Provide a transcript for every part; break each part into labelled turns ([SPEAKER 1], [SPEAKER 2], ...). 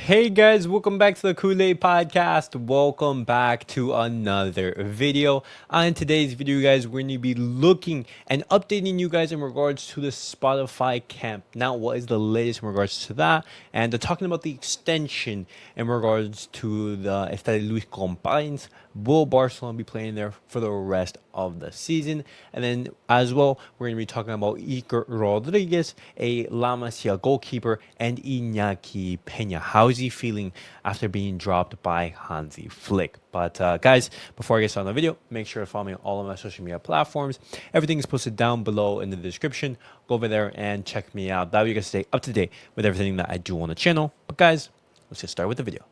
[SPEAKER 1] Hey guys, welcome back to the Kool-Aid Podcast. Welcome back to another video. On today's video, guys, we're going to be looking and updating you guys in regards to the Spotify Camp Nou. What is the latest in regards to that? And talking about the extension in regards to the Estadio Luis Companys. Will Barcelona be playing there for the rest of the season? And then as well, we're going to be talking about Iker Rodriguez, a La Masia goalkeeper, and Iñaki Peña. How is he feeling after being dropped by Hansi Flick? But guys, before I get started on the video, make sure to follow me on all of my social media platforms. Everything is posted down below in the description. Go over there and check me out. That way you guys stay up to date with everything that I do on the channel. But guys, let's get started with the video.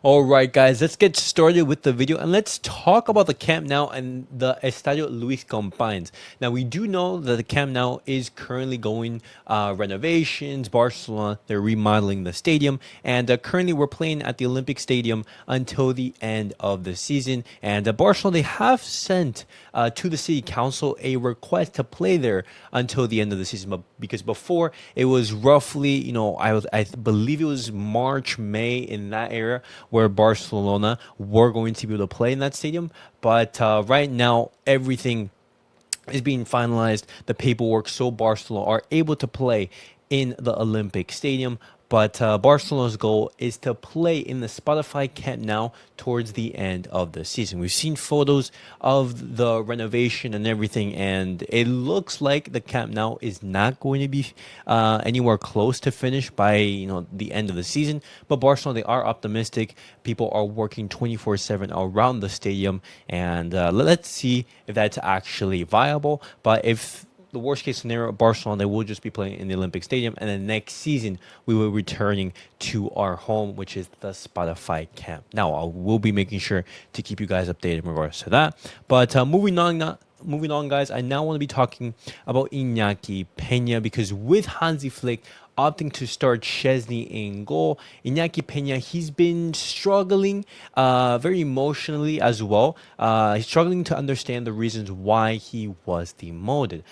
[SPEAKER 1] All right, guys, let's get started with the video and let's talk about the Camp Nou and the Estadio Luis Companys. Now, we do know that the Camp Nou is currently going renovations. Barcelona, they're remodeling the stadium, and currently we're playing at the Olympic Stadium until the end of the season. And Barcelona, they have sent to the city council a request to play there until the end of the season, but because before it was roughly, I believe it was March, May, in that area where Barcelona were going to be able to play in that stadium. But right now, everything is being finalized, the paperwork, so Barcelona are able to play in the Olympic Stadium. But Barcelona's goal is to play in the Spotify Camp Nou towards the end of the season. We've seen photos of the renovation and everything, and it looks like the Camp Nou is not going to be anywhere close to finish by the end of the season. But Barcelona, they are optimistic. People are working 24/7 around the stadium, and let's see if that's actually viable. But if the worst case scenario, Barcelona, they will just be playing in the Olympic Stadium, and then next season we will be returning to our home, which is the Spotify Camp. Now, I will be making sure to keep you guys updated in regards to that. But moving on, guys, I now want to be talking about Iñaki Peña, because with Hansi Flick opting to start Chesney in goal, Iñaki Peña, he's been struggling very emotionally as well. He's struggling to understand the reasons why he was demoted.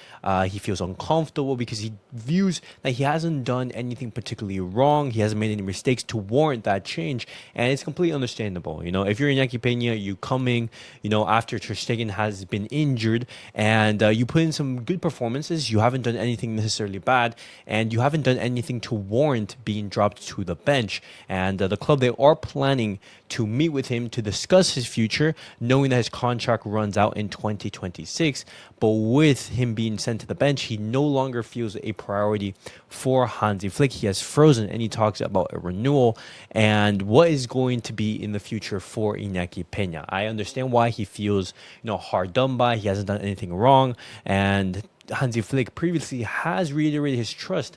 [SPEAKER 1] He feels uncomfortable because he views that he hasn't done anything particularly wrong. He hasn't made any mistakes to warrant that change, and it's completely understandable. If you're Iñaki Peña, you come in, after Ter Stegen has been injured, and you put in some good performances. You haven't done anything necessarily bad, and you haven't done anything to warrant being dropped to the bench. And the club, they are planning to meet with him to discuss his future, knowing that his contract runs out in 2026. But with him being sent to the bench, he no longer feels a priority for Hansi Flick. He has frozen any talks about a renewal and what is going to be in the future for Iñaki Peña. I understand why he feels, hard done by. He hasn't done anything wrong, and Hansi Flick previously has reiterated his trust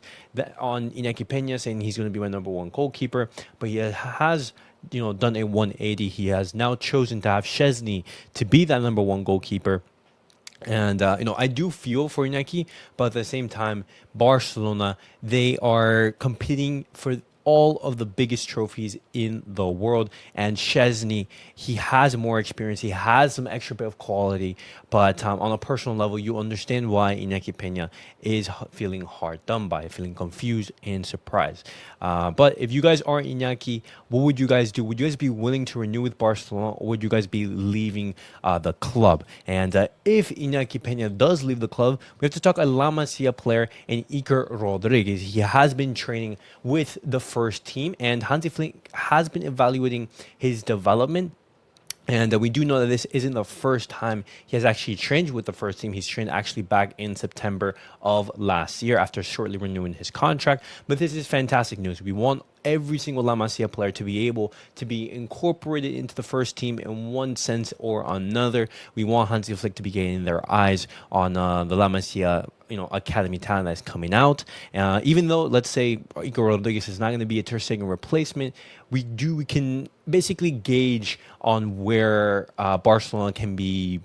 [SPEAKER 1] on Iñaki Peña, saying he's going to be my number one goalkeeper, but he has done a 180. He has now chosen to have Chesney to be that number one goalkeeper. And, I do feel for Iñaki, but at the same time, Barcelona, they are competing for all of the biggest trophies in the world, and Chesney, he has more experience, he has some extra bit of quality, but on a personal level, you understand why Iñaki Peña is feeling hard done by, feeling confused and surprised. But if you guys are Iñaki, what would you guys do? Would you guys be willing to renew with Barcelona, or would you guys be leaving the club? And if Iñaki Peña does leave the club, we have to talk a La Masia player in Iker Rodriguez. He has been training with the first team, and Hansi Flick has been evaluating his development. And we do know that this isn't the first time he has actually trained with the first team. He's trained actually back in September of last year after shortly renewing his contract. But this is fantastic news. We want every single La Masia player to be able to be incorporated into the first team in one sense or another. We want Hansi Flick to be getting their eyes on the La Masia academy talent that's coming out. Even though, let's say, Iker Rodriguez is not going to be a Ter Stegen replacement, we can basically gauge on where Barcelona can be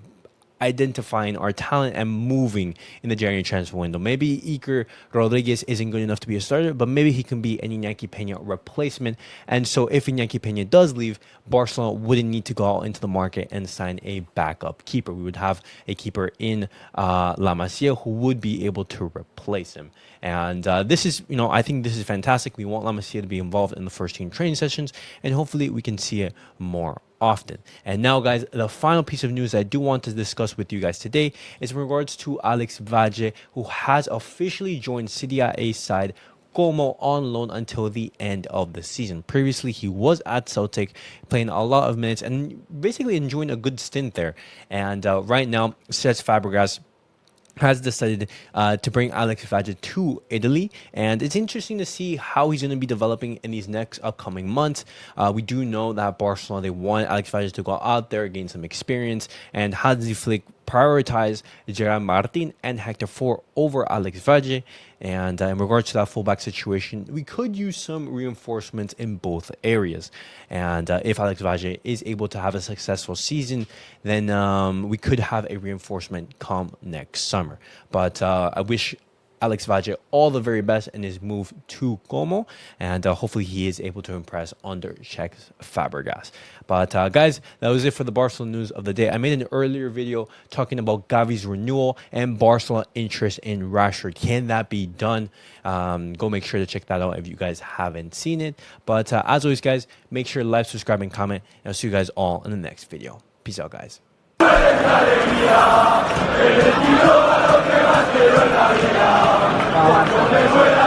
[SPEAKER 1] identifying our talent and moving in the January transfer window. Maybe Iker Rodriguez isn't good enough to be a starter, but maybe he can be an Iñaki Peña replacement. And so if Iñaki Peña does leave, Barcelona wouldn't need to go out into the market and sign a backup keeper. We would have a keeper in La Masia who would be able to replace him. And this is, I think this is fantastic. We want La Masia to be involved in the first team training sessions, and hopefully we can see it more often. And now, guys, the final piece of news I do want to discuss with you guys today is in regards to Alex Valle, who has officially joined Serie A side Como on loan until the end of the season. Previously, he was at Celtic playing a lot of minutes and basically enjoying a good stint there. And right now, Cesc Fabregas has decided to bring Alex Valle to Italy, and it's interesting to see how he's going to be developing in these next upcoming months. We do know that Barcelona, they want Alex Valle to go out there, gain some experience, and Hansi Flick prioritize Gerard Martin and Hector Ford over Alex Valle. And in regards to that fullback situation, we could use some reinforcements in both areas. And if Alex Valle is able to have a successful season, then we could have a reinforcement come next summer. But I wish Alex Valle all the very best in his move to Como, and hopefully he is able to impress under Cesc Fabregas. But guys, that was it for the Barcelona news of the day. I made an earlier video talking about Gavi's renewal and Barcelona interest in Rashford. Can that be done? Go make sure to check that out if you guys haven't seen it. But as always, guys, make sure to like, subscribe, and comment, and I'll see you guys all in the next video. Peace out, guys. Alegría, el estilo a lo que más quiero en la vida. Cuando me muera